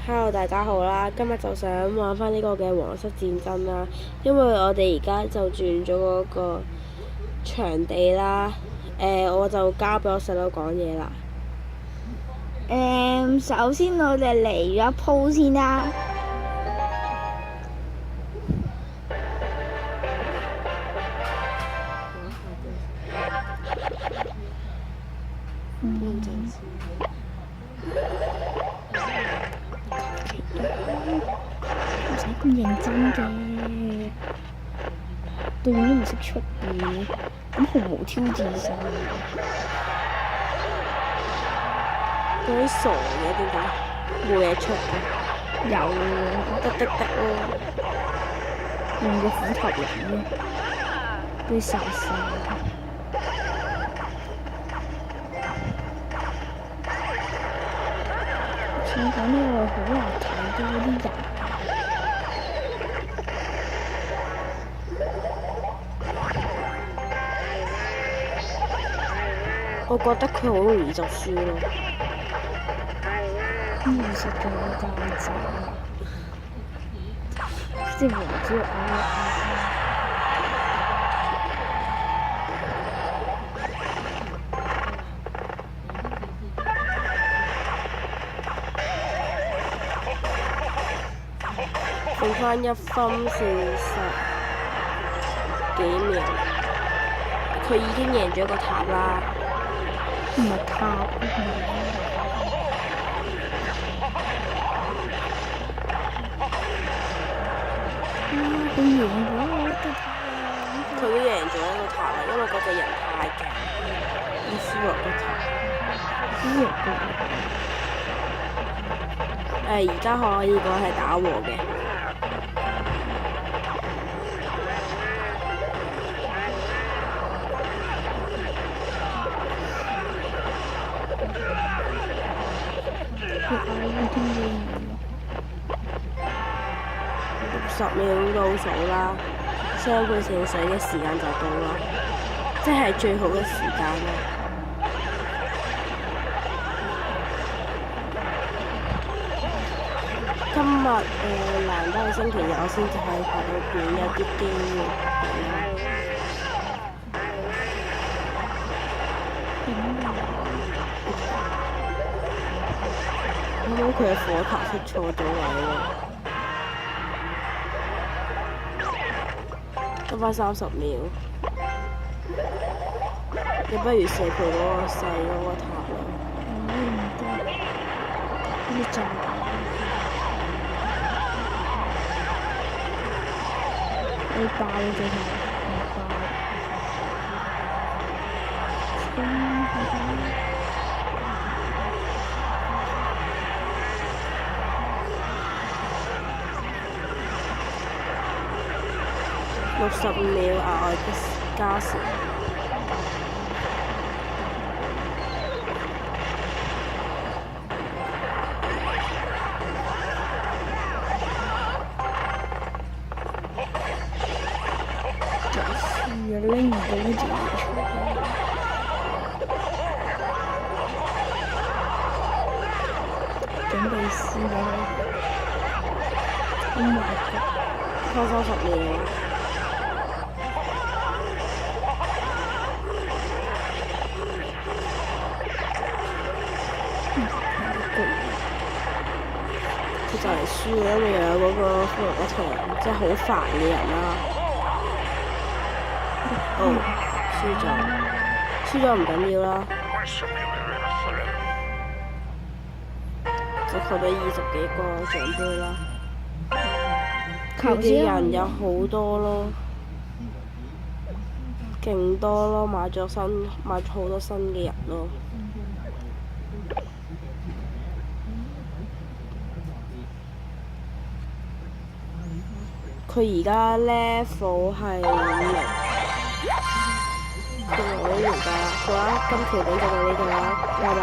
Hello，大家好啦！今日就想玩翻呢個嘅皇室戰爭啦，因為我哋而家就轉咗嗰個場地啦。我就交俾我細佬講嘢啦。首先我哋嚟咗一鋪先啦。唔使咁認真嘅，對面都唔識出嘅，咁毫無挑戰性。嗰啲傻嘅點解冇嘢出嘅？有得咯。用個斧頭嚟嘅，俾殺晒。想講呢個好難睇嘅嗰啲人。我覺得佢好容易就輸咯。現實仲有價值，即係黃豬牛。剩翻1分40幾秒，佢已經贏咗一個塔啦。唔係塔佢贏咗佢都贏咗一個塔啦，因為嗰隻人太勁，要輸落個塔。而家可以講係打和嘅。60秒倒數啦，雙倍盛水嘅時間就到啦，即係最好嘅時間啦。今日難得係星期日，我先至可以拍到片，有啲驚喎。我諗佢嘅火頭出錯咗位喎。得返30秒，你不如射佢嗰個細嗰個塔啦。唔得，呢啲會爆嘅最後唔爆。60秒額外嘅加時。拎唔到呢條嘢出嚟，準備試啦！Oh my god！拖30秒。佢就嚟輸啦，因為又有嗰個骷髏一齊人，真係好煩嘅人啦。輸咗唔緊要啦，就扣咗20幾個獎杯啦。佢嘅人有好多咯，勁多咯，買咗好多新嘅人咯。佢而家 level 係5。佢攞完㗎啦，好啦，今條片就到呢度啦，拜拜。